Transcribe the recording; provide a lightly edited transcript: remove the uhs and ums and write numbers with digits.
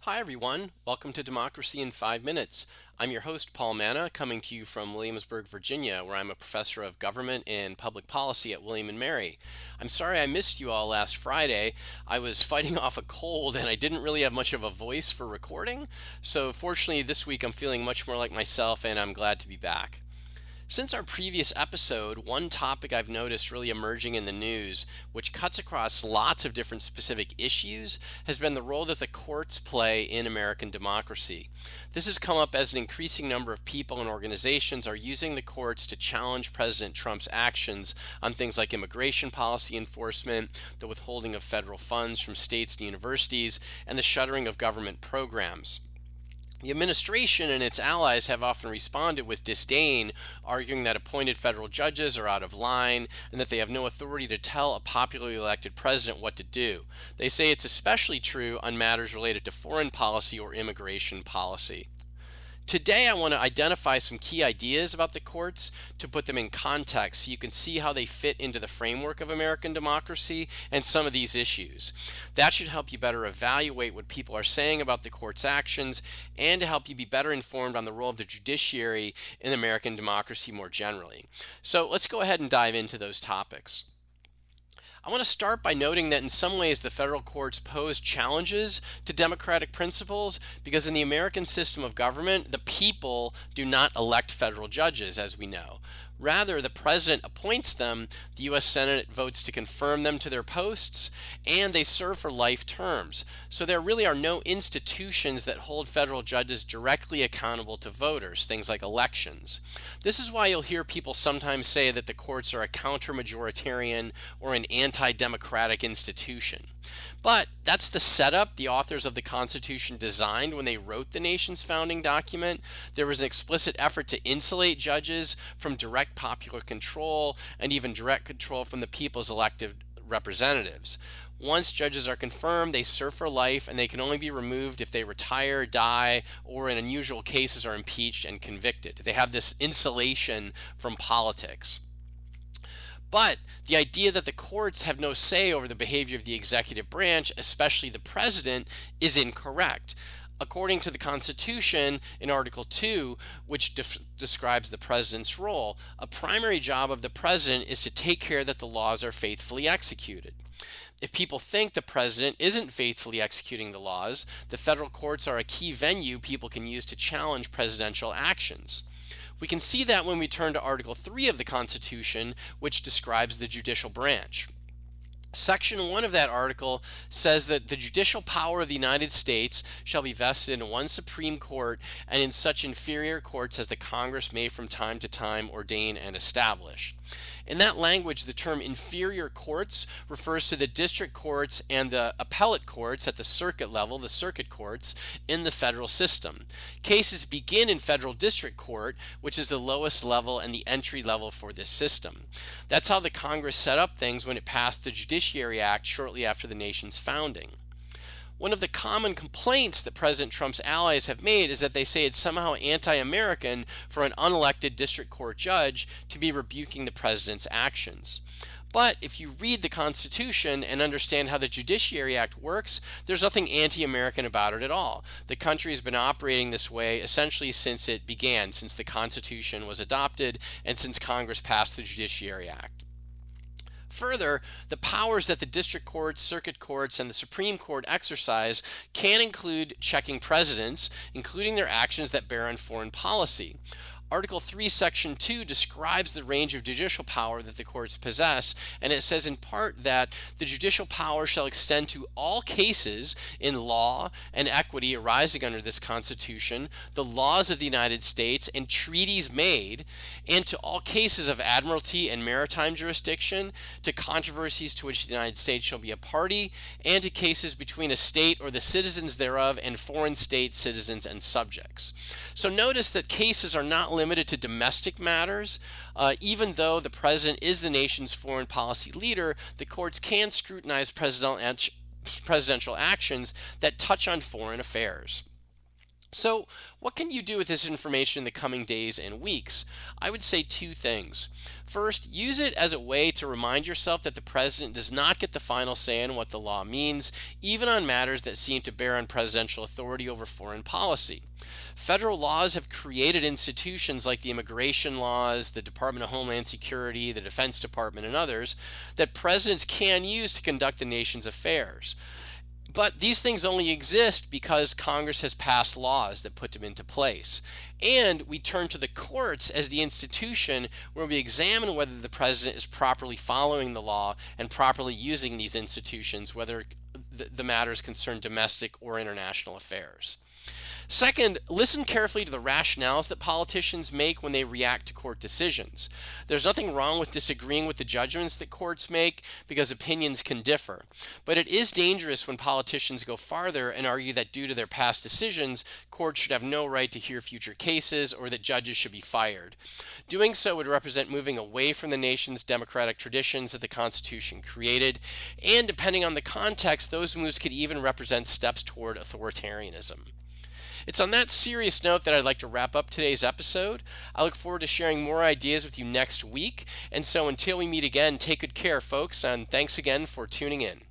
Hi, everyone. Welcome to Democracy in 5 Minutes. I'm your host, Paul Manna, coming to you from Williamsburg, Virginia, where I'm a professor of government and public policy at William and Mary. I'm sorry I missed you all last Friday. I was fighting off a cold and I didn't really have much of a voice for recording. So, fortunately, this week I'm feeling much more like myself and I'm glad to be back. Since our previous episode, one topic I've noticed really emerging in the news, which cuts across lots of different specific issues, has been the role that the courts play in American democracy. This has come up as an increasing number of people and organizations are using the courts to challenge President Trump's actions on things like immigration policy enforcement, the withholding of federal funds from states and universities, and the shuttering of government programs. The administration and its allies have often responded with disdain, arguing that appointed federal judges are out of line and that they have no authority to tell a popularly elected president what to do. They say it's especially true on matters related to foreign policy or immigration policy. Today, I want to identify some key ideas about the courts to put them in context so you can see how they fit into the framework of American democracy and some of these issues. That should help you better evaluate what people are saying about the court's actions and to help you be better informed on the role of the judiciary in American democracy more generally. So let's go ahead and dive into those topics. I want to start by noting that in some ways the federal courts pose challenges to democratic principles because in the American system of government, the people do not elect federal judges, as we know. Rather, the president appoints them, the U.S. Senate votes to confirm them to their posts, and they serve for life terms. So there really are no institutions that hold federal judges directly accountable to voters, things like elections. This is why you'll hear people sometimes say that the courts are a counter-majoritarian or an anti-democratic institution. But that's the setup the authors of the Constitution designed when they wrote the nation's founding document. There was an explicit effort to insulate judges from direct popular control and even direct control from the people's elected representatives. Once judges are confirmed, they serve for life and they can only be removed if they retire, die, or in unusual cases are impeached and convicted. They have this insulation from politics. But the idea that the courts have no say over the behavior of the executive branch, especially the president, is incorrect. According to the Constitution, in Article 2, which describes the president's role, a primary job of the president is to take care that the laws are faithfully executed. If people think the president isn't faithfully executing the laws, the federal courts are a key venue people can use to challenge presidential actions. We can see that when we turn to Article 3 of the Constitution, which describes the judicial branch. Section 1 of that article says that the judicial power of the United States shall be vested in one Supreme Court and in such inferior courts as the Congress may from time to time ordain and establish. In that language, the term inferior courts refers to the district courts and the appellate courts at the circuit level, the circuit courts, in the federal system. Cases begin in federal district court, which is the lowest level and the entry level for this system. That's how the Congress set up things when it passed the Judiciary Act shortly after the nation's founding. One of the common complaints that President Trump's allies have made is that they say it's somehow anti-American for an unelected district court judge to be rebuking the president's actions. But if you read the Constitution and understand how the Judiciary Act works, there's nothing anti-American about it at all. The country has been operating this way essentially since it began, since the Constitution was adopted, and since Congress passed the Judiciary Act. Further, the powers that the district courts, circuit courts, and the Supreme Court exercise can include checking presidents, including their actions that bear on foreign policy. Article 3, Section 2 describes the range of judicial power that the courts possess, and it says in part that the judicial power shall extend to all cases in law and equity arising under this Constitution, the laws of the United States, and treaties made, and to all cases of admiralty and maritime jurisdiction, to controversies to which the United States shall be a party, and to cases between a state or the citizens thereof and foreign state citizens and subjects. So notice that cases are not limited to domestic matters. Even though the president is the nation's foreign policy leader, the courts can scrutinize presidential actions that touch on foreign affairs. So, what can you do with this information in the coming days and weeks? I would say two things. First, use it as a way to remind yourself that the president does not get the final say on what the law means, even on matters that seem to bear on presidential authority over foreign policy. Federal laws have created institutions like the immigration laws, the Department of Homeland Security, the Defense Department, and others that presidents can use to conduct the nation's affairs. But these things only exist because Congress has passed laws that put them into place. And we turn to the courts as the institution where we examine whether the president is properly following the law and properly using these institutions, whether the matters concern domestic or international affairs. Second, listen carefully to the rationales that politicians make when they react to court decisions. There's nothing wrong with disagreeing with the judgments that courts make because opinions can differ. But it is dangerous when politicians go farther and argue that due to their past decisions, courts should have no right to hear future cases or that judges should be fired. Doing so would represent moving away from the nation's democratic traditions that the Constitution created, and depending on the context, those moves could even represent steps toward authoritarianism. It's on that serious note that I'd like to wrap up today's episode. I look forward to sharing more ideas with you next week. And so until we meet again, take good care, folks, and thanks again for tuning in.